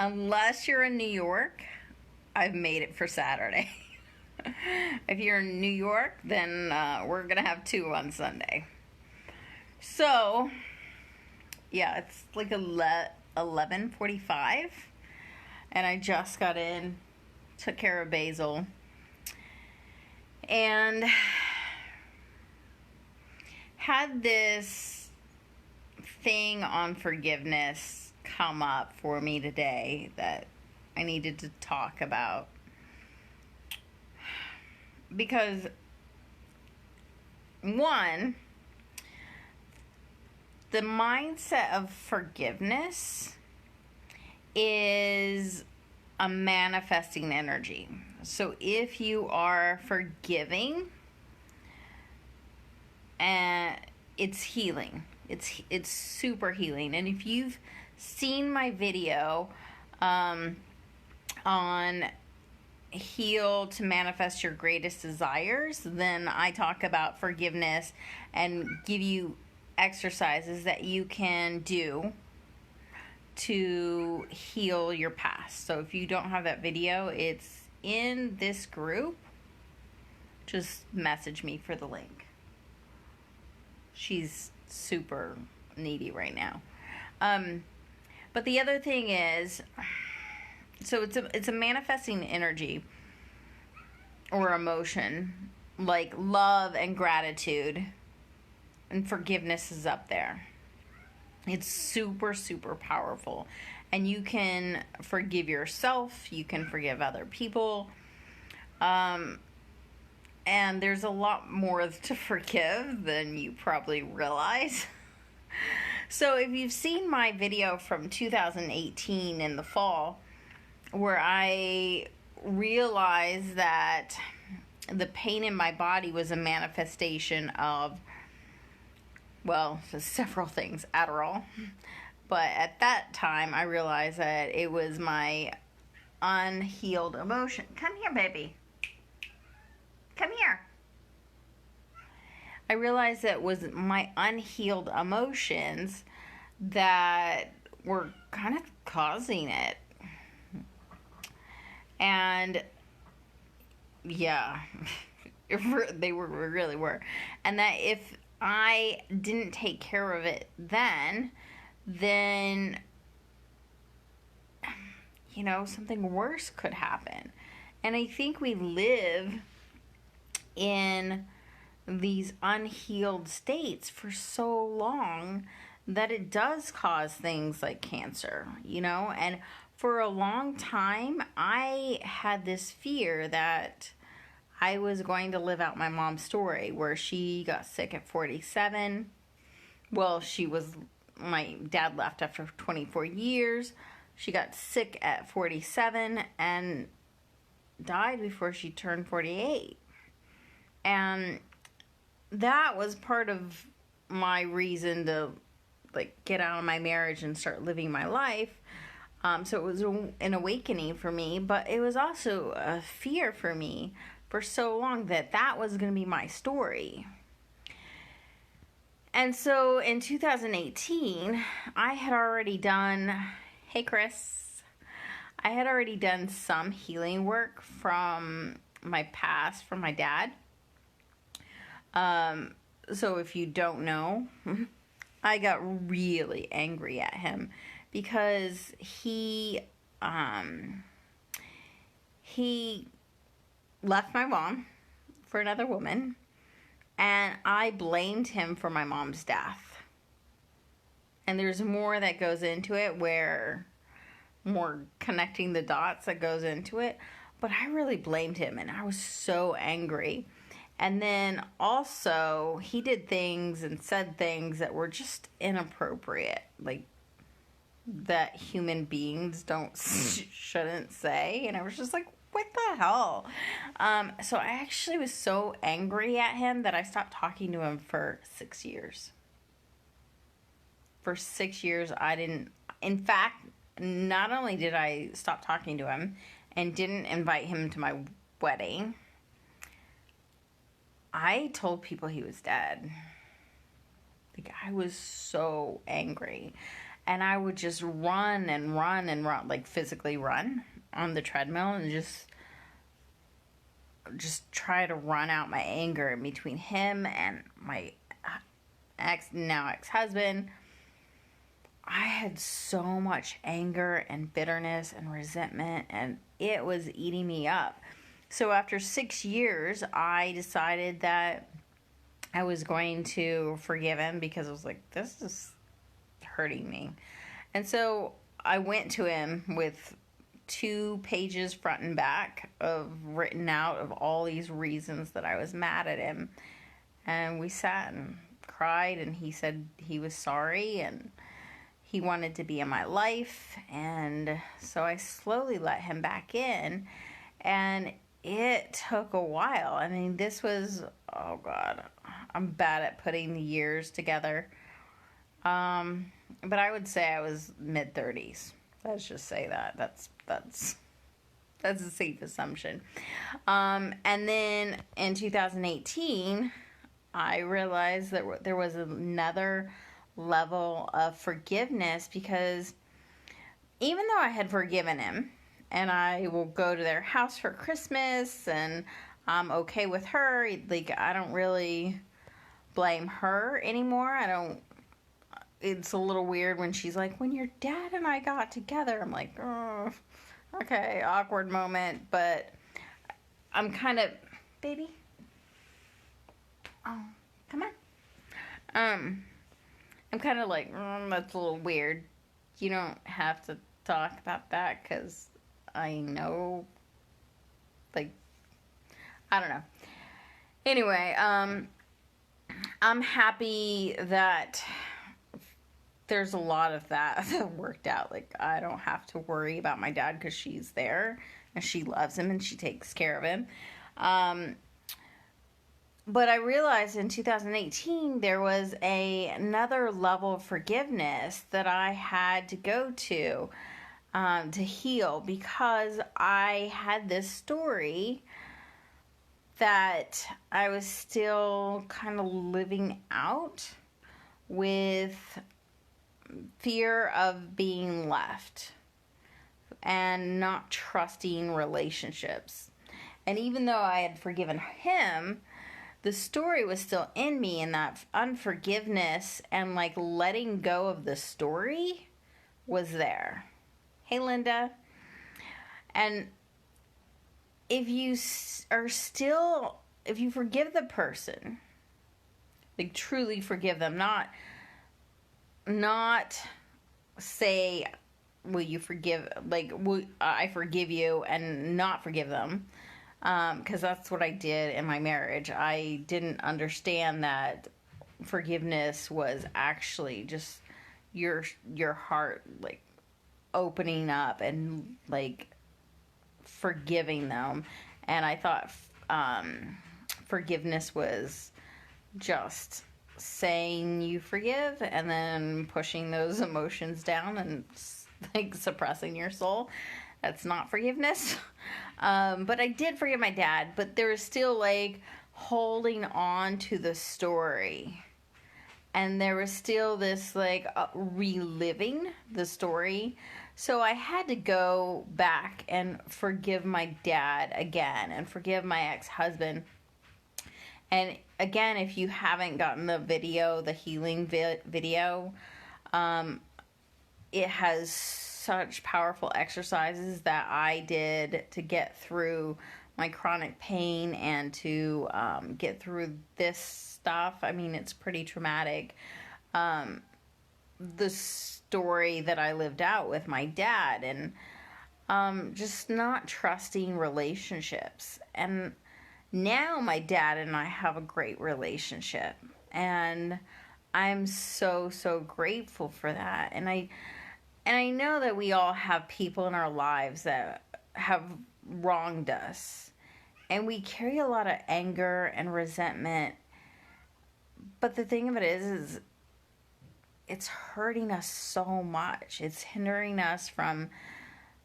Unless you're in New York, I've made it for Saturday. If you're in New York, then we're going to have 2 on Sunday. So, yeah, it's like 11:45, and I just got in, took care of Basil, and had this thing on forgiveness come up for me today that I needed to talk about. Because, one, the mindset of forgiveness is a manifesting energy. So if you are forgiving, and it's healing. It's super healing. And if you've seen my video on heal to manifest your greatest desires, then I talk about forgiveness and give you exercises that you can do to heal your past. So if you don't have that video, it's in this group. Just message me for the link. She's super needy right now. But the other thing is, so it's a manifesting energy or emotion, like love and gratitude, and forgiveness is up there. It's super, super powerful. And you can forgive yourself, you can forgive other people, and there's a lot more to forgive than you probably realize. So if you've seen my video from 2018 in the fall, where I realized that the pain in my body was a manifestation of, well, several things, Adderall. But at that time, I realized that it was my unhealed emotion. Come here, baby. Come here. I realized that it was my unhealed emotions that were kind of causing it. And yeah, they really were. And that if I didn't take care of it then, something worse could happen. And I think we live in these unhealed states for so long that it does cause things like cancer, and for a long time I had this fear that I was going to live out my mom's story, where she got sick at 47. Well, my dad left after 24 years. She got sick at 47 and died before she turned 48. And that was part of my reason to get out of my marriage and start living my life. So it was an awakening for me, but it was also a fear for me for so long that was going to be my story. And so in 2018, I had already done, hey Chris, I had already done some healing work from my past, from my dad. So if you don't know, I got really angry at him because he left my mom for another woman, and I blamed him for my mom's death. And there's more that goes into it, more connecting the dots that goes into it, but I really blamed him, and I was so angry. And then also, he did things and said things that were just inappropriate, that human beings shouldn't say. And I was just like, what the hell? So I actually was so angry at him that I stopped talking to him for 6 years. For 6 years, in fact, not only did I stop talking to him and didn't invite him to my wedding, I told people he was dead. I was so angry. And I would just run and run and run, like physically run on the treadmill, and just try to run out my anger in between him and my ex-husband. I had so much anger and bitterness and resentment, and it was eating me up. So after 6 years, I decided that I was going to forgive him, because I was like, this is hurting me. And so I went to him with 2 pages front and back of written out of all these reasons that I was mad at him. And we sat and cried, and he said he was sorry and he wanted to be in my life. And so I slowly let him back in, and it took a while. I mean, this was, oh God, I'm bad at putting the years together. But I would say I was mid-30s. Let's just say that. That's a safe assumption. And then in 2018, I realized that there was another level of forgiveness, because even though I had forgiven him, and I will go to their house for Christmas, and I'm okay with her, like, I don't really blame her anymore. It's a little weird when she's like, when your dad and I got together. I'm like, oh, okay, awkward moment, but I'm kind of, baby, oh, come on. I'm kind of like, that's a little weird. You don't have to talk about that, because I know, like, I don't know. Anyway, I'm happy that there's a lot of that worked out. Like, I don't have to worry about my dad, because she's there and she loves him and she takes care of him. But I realized in 2018 there was another level of forgiveness that I had to go to heal, because I had this story that I was still kind of living out, with fear of being left and not trusting relationships. And even though I had forgiven him, the story was still in me, and that unforgiveness and like letting go of the story was there. Hey, Linda. And if you forgive the person, like truly forgive them, not say, will you forgive, like, I forgive you, and not forgive them. Because that's what I did in my marriage. I didn't understand that forgiveness was actually just your heart, like, opening up and, like, forgiving them. And I thought forgiveness was just saying you forgive and then pushing those emotions down and, like, suppressing your soul. That's not forgiveness. But I did forgive my dad, but there was still, like, holding on to the story. And there was still this, like, reliving the story. So I had to go back and forgive my dad again, and forgive my ex-husband. And again, if you haven't gotten the video, the healing video, it has such powerful exercises that I did to get through my chronic pain and to get through this stuff. I mean, it's pretty traumatic. The story that I lived out with my dad, and just not trusting relationships. And now my dad and I have a great relationship, and I'm so, so grateful for that. And I know that we all have people in our lives that have wronged us, and we carry a lot of anger and resentment. But the thing of it is it's hurting us so much. It's hindering us from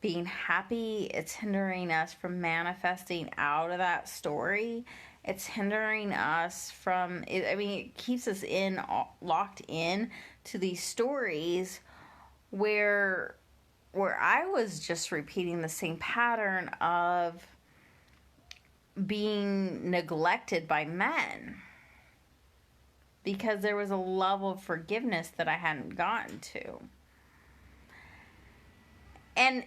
being happy. It's hindering us from manifesting out of that story. It's hindering us from, it keeps us locked in to these stories where I was just repeating the same pattern of being neglected by men because there was a level of forgiveness that I hadn't gotten to. And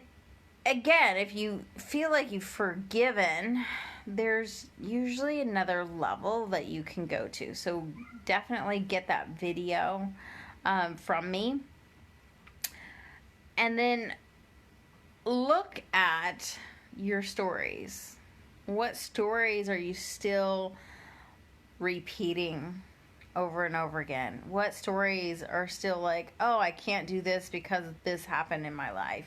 again, if you feel like you've forgiven, there's usually another level that you can go to. So definitely get that video from me. And then look at your stories. What stories are you still repeating over and over again? What stories are still like, oh, I can't do this because this happened in my life?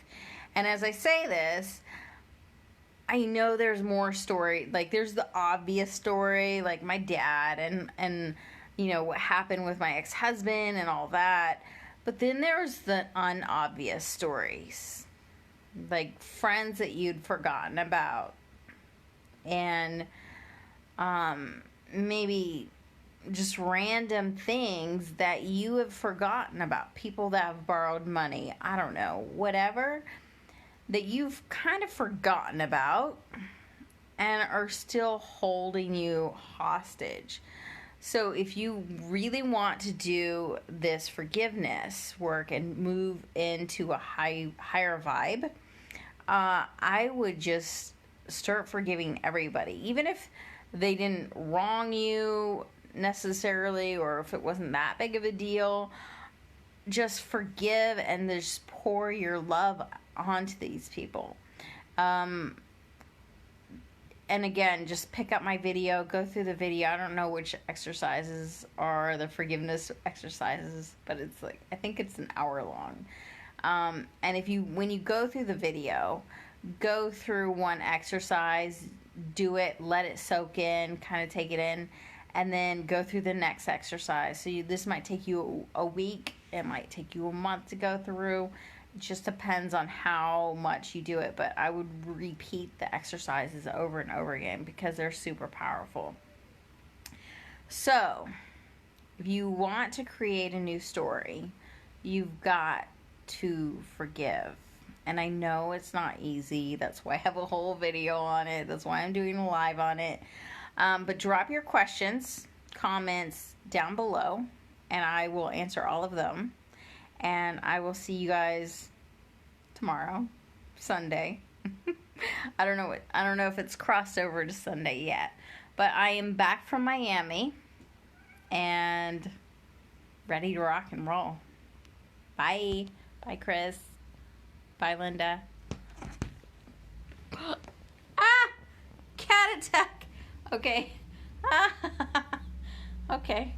And as I say this, I know there's more story. Like, there's the obvious story, like my dad and you know, what happened with my ex-husband and all that. But then there's the unobvious stories, like friends that you'd forgotten about. And maybe just random things that you have forgotten about. People that have borrowed money. I don't know. Whatever that you've kind of forgotten about and are still holding you hostage. So if you really want to do this forgiveness work and move into a higher vibe, I would just start forgiving everybody. Even if they didn't wrong you necessarily, or if it wasn't that big of a deal, just forgive and just pour your love onto these people. And again, just pick up my video, go through the video. I don't know which exercises are the forgiveness exercises, but it's like, I think it's an hour long. And when you go through the video, go through one exercise, do it, let it soak in, kind of take it in, and then go through the next exercise. So this might take you a week, it might take you a month to go through. It just depends on how much you do it, but I would repeat the exercises over and over again because they're super powerful. So, if you want to create a new story, you've got to forgive. And I know it's not easy. That's why I have a whole video on it. That's why I'm doing a live on it. But drop your questions, comments down below, and I will answer all of them. And I will see you guys tomorrow, Sunday. I don't know if it's crossed over to Sunday yet. But I am back from Miami and ready to rock and roll. Bye. Bye, Chris. Bye, Linda. Cat attack. Okay. Okay.